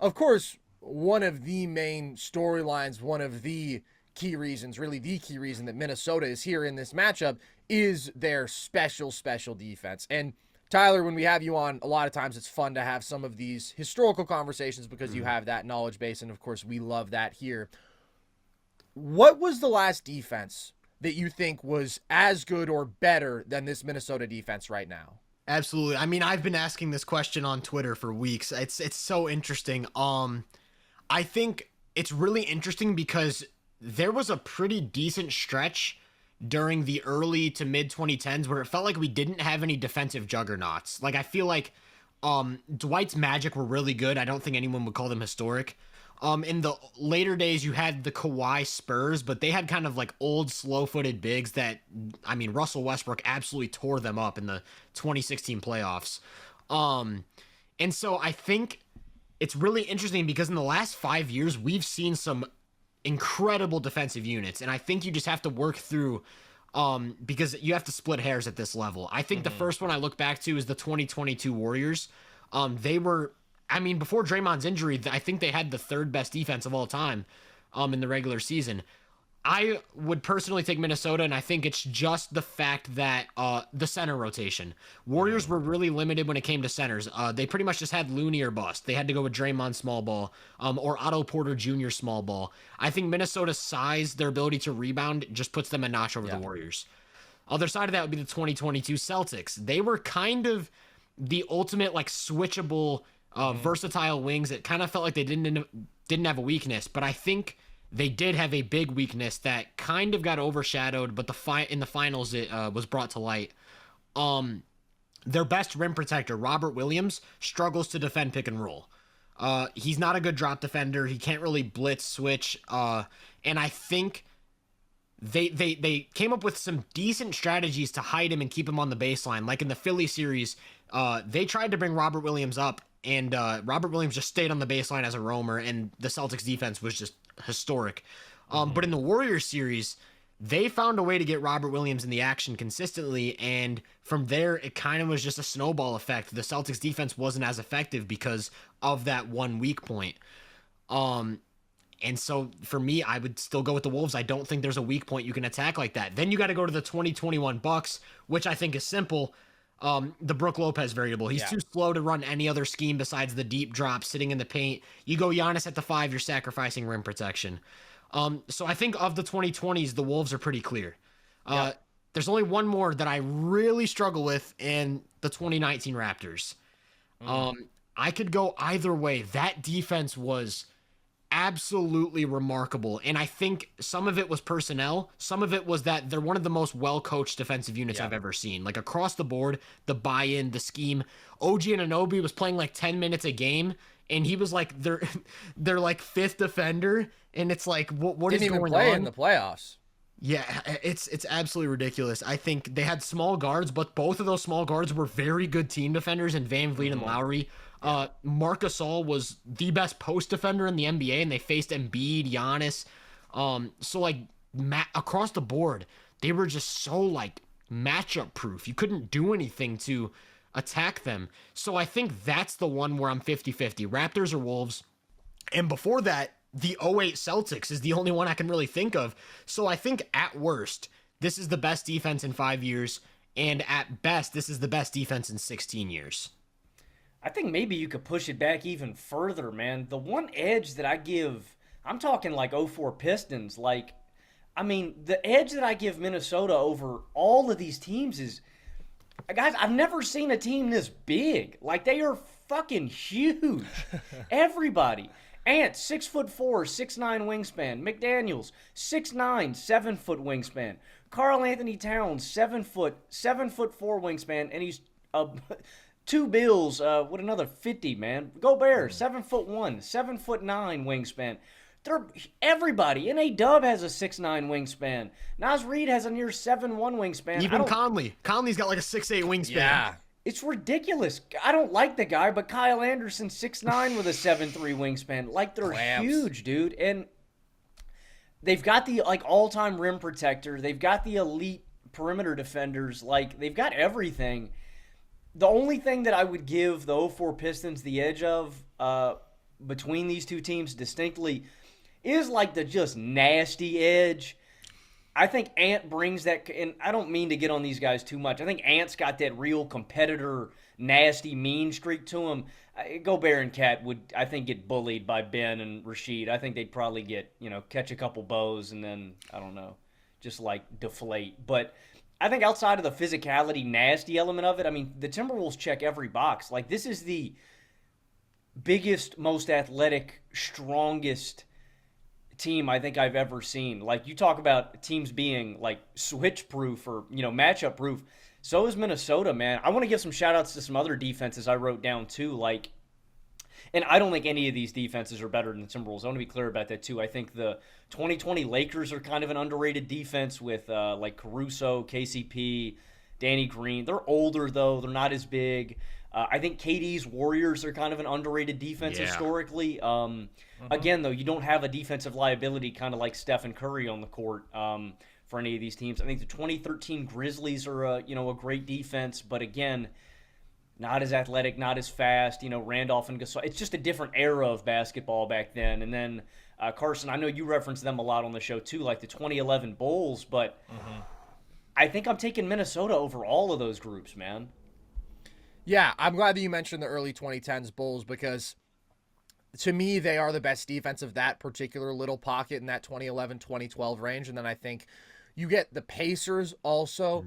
of course, one of the main storylines, one of the key reasons, really the key reason that Minnesota is here in this matchup is their special defense. And Tyler, when we have you on, a lot of times it's fun to have some of these historical conversations because you have that knowledge base. And of course, we love that here. What was the last defense that you think was as good or better than this Minnesota defense right now? Absolutely. I mean, I've been asking this question on Twitter for weeks. It's so interesting. I think it's really interesting because there was a pretty decent stretch during the early to mid 2010s where it felt like we didn't have any defensive juggernauts. Like I feel like Dwight's Magic were really good. I don't think anyone would call them historic. In the later days, you had the Kawhi Spurs, but they had kind of like old, slow-footed bigs that, I mean, Russell Westbrook absolutely tore them up in the 2016 playoffs. And so I think it's really interesting because in the last 5 years, we've seen some incredible defensive units, and I think you just have to work through because you have to split hairs at this level. I think the first one I look back to is the 2022 Warriors. They were, I mean, before Draymond's injury, I think they had the third best defense of all time in the regular season. I would personally take Minnesota, and I think it's just the fact that the center rotation. Warriors were really limited when it came to centers. They pretty much just had Looney or bust. They had to go with Draymond small ball or Otto Porter Jr. small ball. I think Minnesota's size, their ability to rebound, just puts them a notch over the Warriors. Other side of that would be the 2022 Celtics. They were kind of the ultimate like switchable, versatile wings. It kind of felt like they didn't have a weakness, but I think they did have a big weakness that kind of got overshadowed, but in the finals it was brought to light. Their best rim protector, Robert Williams, struggles to defend pick and roll. He's not a good drop defender. He can't really blitz switch. And I think they came up with some decent strategies to hide him and keep him on the baseline. Like in the Philly series, they tried to bring Robert Williams up, and Robert Williams just stayed on the baseline as a roamer, and the Celtics defense was just historic. But in the Warriors series, they found a way to get Robert Williams in the action consistently, and from there, it kind of was just a snowball effect. The Celtics defense wasn't as effective because of that one weak point. And so for me, I would still go with the Wolves. I don't think there's a weak point you can attack like that. Then you got to go to the 2021 Bucks, which I think is simple. The Brook Lopez variable. He's too slow to run any other scheme besides the deep drop sitting in the paint. You go Giannis at the 5, you're sacrificing rim protection. So I think of the 2020s, the Wolves are pretty clear. There's only one more that I really struggle with in the 2019 Raptors. I could go either way. That defense was absolutely remarkable, and I think some of it was personnel, some of it was that they're one of the most well-coached defensive units I've ever seen. Like across the board, the buy-in, the scheme. OG Anunoby was playing like 10 minutes a game, and he was like they're like fifth defender, and it's like what is going on? Didn't even play in the playoffs. Yeah, it's absolutely ridiculous. I think they had small guards, but both of those small guards were very good team defenders in Van Vliet and Lowry. Marc Gasol was the best post defender in the NBA, and they faced Embiid, Giannis. So like across the board, they were just so like matchup proof. You couldn't do anything to attack them. So I think that's the one where I'm 50-50. Raptors or Wolves. And before that, the '08 Celtics is the only one I can really think of. So I think at worst, this is the best defense in 5 years, and at best, this is the best defense in 16 years. I think maybe you could push it back even further, man. The one edge that I give, I'm talking like '04 Pistons. Like, I mean, the edge that I give Minnesota over all of these teams is, guys, I've never seen a team this big. Like, they are fucking huge. Everybody. Ant, 6'4", 6'9" wingspan. McDaniels, 6'9", 7-foot wingspan. Karl Anthony Towns, 7'4" wingspan, and he's two bills with another 50, man. Gobert, 7'1", 7'9" wingspan. Everybody. N.A. has a 6'9" wingspan. Nas Reed has a near 7'1" wingspan. Even Conley. Conley's got like a 6'8" wingspan. Yeah. It's ridiculous. I don't like the guy, but Kyle Anderson, 6'9" with a 7'3" wingspan. Like, they're huge, dude. And they've got the, like, all-time rim protector. They've got the elite perimeter defenders. Like, they've got everything. The only thing that I would give the '04 Pistons the edge of between these two teams distinctly is like the just nasty edge. I think Ant brings that, and I don't mean to get on these guys too much. I think Ant's got that real competitor, nasty, mean streak to him. Gobert and Cat would, I think, get bullied by Ben and Rashid. I think they'd probably get, catch a couple bows and then, I don't know, just like deflate. But I think outside of the physicality, nasty element of it, I mean, the Timberwolves check every box. Like, this is the biggest, most athletic, strongest team I think I've ever seen. Like, you talk about teams being like switch proof or matchup proof. So is Minnesota, man. I want to give some shout outs to some other defenses I wrote down too. Like, and I don't think any of these defenses are better than the Timberwolves. I want to be clear about that too. I think the 2020 Lakers are kind of an underrated defense with like Caruso, KCP, Danny Green. They're older though. They're not as big. I think KD's Warriors are kind of an underrated defense historically. Again, though, you don't have a defensive liability kind of like Stephen Curry on the court for any of these teams. I think the 2013 Grizzlies are a great defense, but again, not as athletic, not as fast. Randolph and Gasol. It's just a different era of basketball back then. And then Carson, I know you referenced them a lot on the show too, like the 2011 Bulls, but I think I'm taking Minnesota over all of those groups, man. Yeah, I'm glad that you mentioned the early 2010s Bulls because to me, they are the best defense of that particular little pocket in that 2011-2012 range. And then I think you get the Pacers also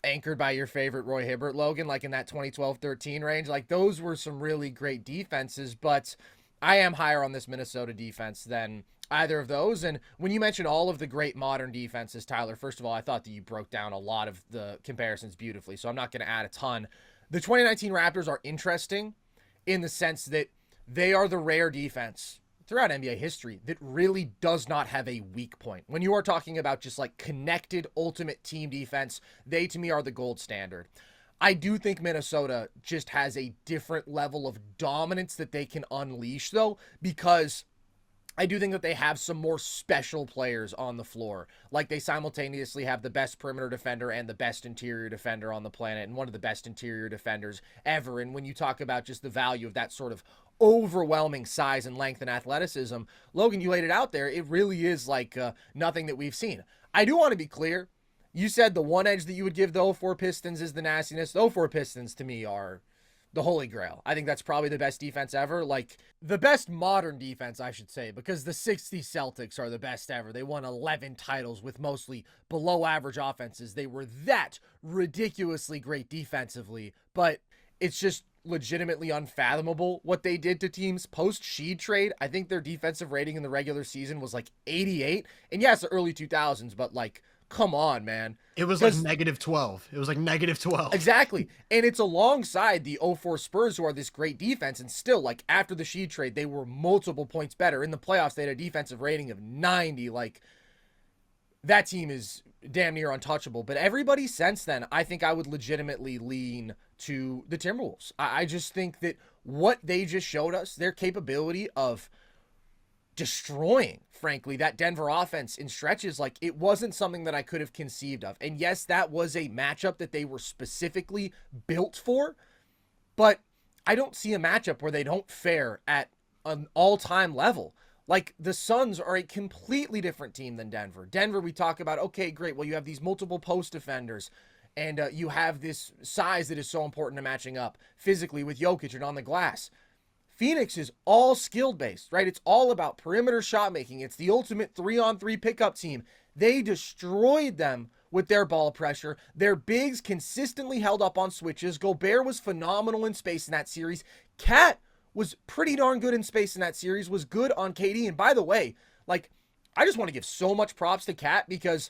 anchored by your favorite Roy Hibbert, Logan, like in that 2012-13 range. Like those were some really great defenses, but I am higher on this Minnesota defense than either of those. And when you mentioned all of the great modern defenses, Tyler, first of all, I thought that you broke down a lot of the comparisons beautifully, so I'm not going to add a ton. The 2019 Raptors are interesting in the sense that they are the rare defense throughout NBA history that really does not have a weak point. When you are talking about just like connected ultimate team defense, they to me are the gold standard. I do think Minnesota just has a different level of dominance that they can unleash though, because I do think that they have some more special players on the floor. Like they simultaneously have the best perimeter defender and the best interior defender on the planet and one of the best interior defenders ever. And when you talk about just the value of that sort of overwhelming size and length and athleticism, Logan, you laid it out there. It really is like nothing that we've seen. I do want to be clear. You said the one edge that you would give the 04 Pistons is the nastiness. The 04 Pistons to me are the holy grail. I think that's probably the best defense ever. Like the best modern defense, I should say, because the 60 Celtics are the best ever. They won 11 titles with mostly below average offenses. They were that ridiculously great defensively, but it's just legitimately unfathomable what they did to teams post Sheed trade. I think their defensive rating in the regular season was like 88. And yes, the early 2000s, but like, come on, man. It was like -12. It was like -12. Exactly. And it's alongside the 04 Spurs, who are this great defense. And still, like, after the Sheed trade, they were multiple points better. In the playoffs, they had a defensive rating of 90. Like, that team is damn near untouchable. But everybody since then, I think I would legitimately lean to the Timberwolves. I just think that what they just showed us, their capability of destroying, frankly, that Denver offense in stretches, like it wasn't something that I could have conceived of. And yes, that was a matchup that they were specifically built for, but I don't see a matchup where they don't fare at an all-time level. Like the Suns are a completely different team than Denver. Denver, we talk about, okay, great. Well, you have these multiple post defenders and you have this size that is so important to matching up physically with Jokic and on the glass. Phoenix is all skill-based, right? It's all about perimeter shot making. It's the ultimate 3-on-3 pickup team. They destroyed them with their ball pressure. Their bigs consistently held up on switches. Gobert was phenomenal in space in that series. Cat was pretty darn good in space in that series, was good on KD. And by the way, like, I just want to give so much props to Cat because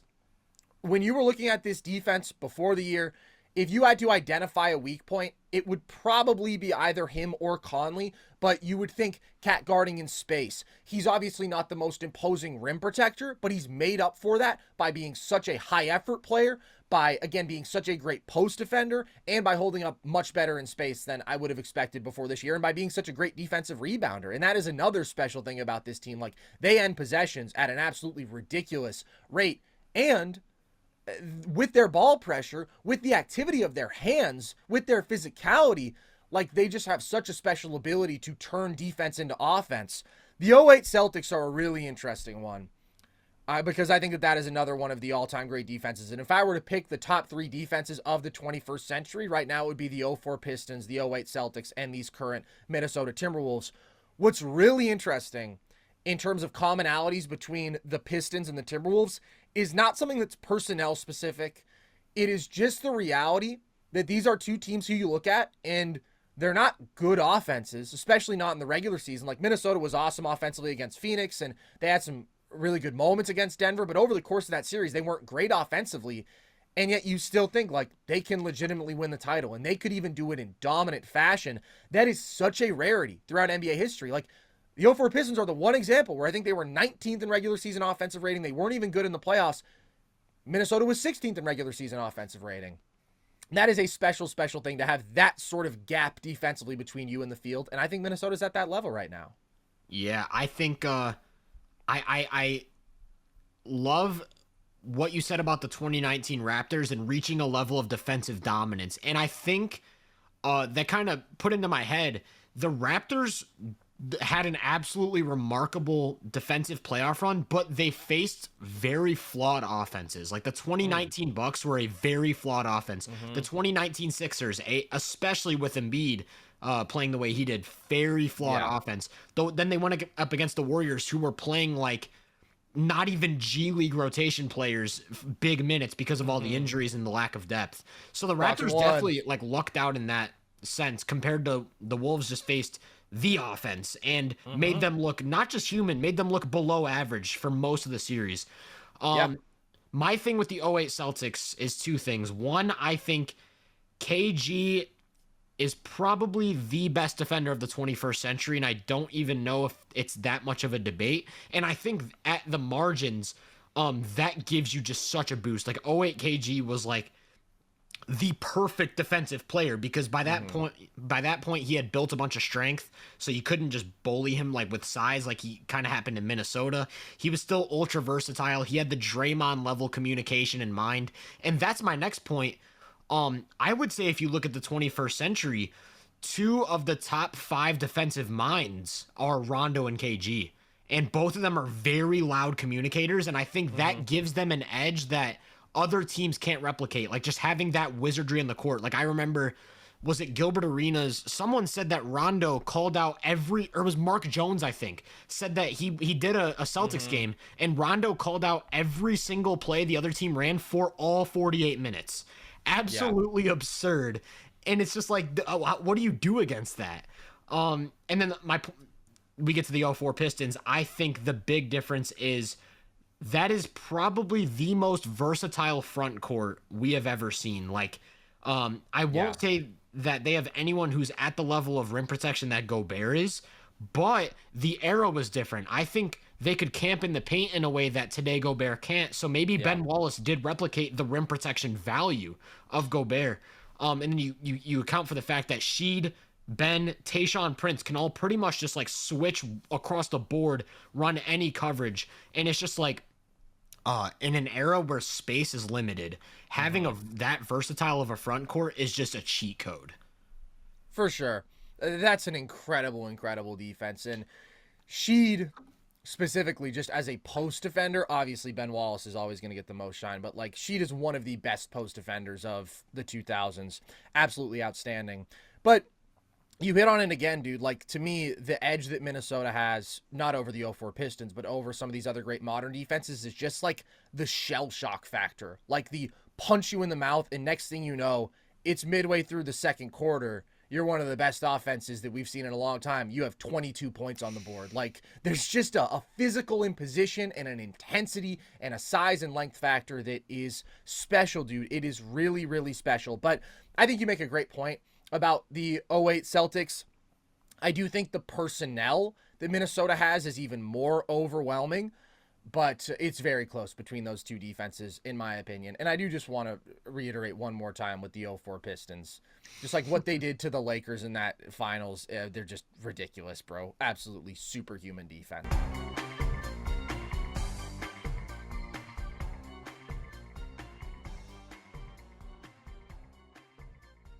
when you were looking at this defense before the year, if you had to identify a weak point, it would probably be either him or Conley, but you would think Cat guarding in space. He's obviously not the most imposing rim protector, but he's made up for that by being such a high effort player, by, again, being such a great post defender, and by holding up much better in space than I would have expected before this year, and by being such a great defensive rebounder. And that is another special thing about this team. Like, they end possessions at an absolutely ridiculous rate, and with their ball pressure, with the activity of their hands, with their physicality, Like, they just have such a special ability to turn defense into offense. The '08 Celtics are a really interesting one. Because I think that is another one of the all-time great defenses. And if I were to pick the top 3 defenses of the 21st century, right now it would be the '04 Pistons, the '08 Celtics, and these current Minnesota Timberwolves. What's really interesting in terms of commonalities between the Pistons and the Timberwolves is not something that's personnel specific. It is just the reality that these are two teams who you look at and they're not good offenses, especially not in the regular season. Like, Minnesota was awesome offensively against Phoenix, and they had some really good moments against Denver, but over the course of that series, they weren't great offensively. And yet you still think, like, they can legitimately win the title, and they could even do it in dominant fashion. That is such a rarity throughout NBA history. Like, the '04 Pistons are the one example where I think they were 19th in regular season offensive rating. They weren't even good in the playoffs. Minnesota was 16th in regular season offensive rating. That is a special, special thing to have that sort of gap defensively between you and the field. And I think Minnesota's at that level right now. Yeah, I think I love what you said about the 2019 Raptors and reaching a level of defensive dominance. And I think that kind of put into my head, the Raptors had an absolutely remarkable defensive playoff run, but they faced very flawed offenses. Like, the 2019 Bucks were a very flawed offense. The 2019 Sixers, especially with Embiid playing the way he did, very flawed offense. Though then they went up against the Warriors, who were playing like not even G League rotation players big minutes because of all the injuries and the lack of depth. So the Raptors definitely like lucked out in that sense compared to the Wolves. Just faced the offense and made them look not just human, made them look below average for most of the series. My thing with the '08 Celtics is two things. One, I think KG is probably the best defender of the 21st century, and I don't even know if it's that much of a debate. And I think at the margins, that gives you just such a boost. Like, '08 KG was like the perfect defensive player because by that point he had built a bunch of strength, so you couldn't just bully him like with size like he kind of happened in Minnesota. He was still ultra versatile. He had the Draymond level communication in mind. And that's my next point. I would say if you look at the 21st century, 2 of the top 5 defensive minds are Rondo and KG, and both of them are very loud communicators, and I think that gives them an edge that other teams can't replicate. Like, just having that wizardry in the court. Like, I remember, was it Gilbert Arenas? Someone said that Rondo called out or it was Mark Jones, I think, said that he did a Celtics game, and Rondo called out every single play the other team ran for all 48 minutes. Absolutely absurd. And it's just like, what do you do against that? And then we get to the '04 Pistons. I think the big difference is that is probably the most versatile front court we have ever seen. Like, I won't say that they have anyone who's at the level of rim protection that Gobert is, but the era was different. I think they could camp in the paint in a way that today Gobert can't. So maybe Ben Wallace did replicate the rim protection value of Gobert. And then you account for the fact that Sheed, Ben, Tayshaun Prince can all pretty much just like switch across the board, run any coverage. And it's just like, in an era where space is limited, having that versatile of a front court is just a cheat code. For sure. That's an incredible, incredible defense. And Sheed, specifically, just as a post defender, obviously Ben Wallace is always going to get the most shine, but like, Sheed is one of the best post defenders of the 2000s. Absolutely outstanding. But you hit on it again, dude. Like, to me, the edge that Minnesota has, not over the '04 Pistons, but over some of these other great modern defenses, is just like the shell shock factor. Like, the punch you in the mouth, and next thing you know, it's midway through the second quarter. You're one of the best offenses that we've seen in a long time. You have 22 points on the board. Like, there's just a physical imposition and an intensity and a size and length factor that is special, dude. It is really, really special. But I think you make a great point about the '08 Celtics. I do think the personnel that Minnesota has is even more overwhelming, but it's very close between those two defenses, in my opinion. And I do just want to reiterate one more time with the '04 Pistons. Just like what they did to the Lakers in that finals, they're just ridiculous, bro. Absolutely superhuman defense.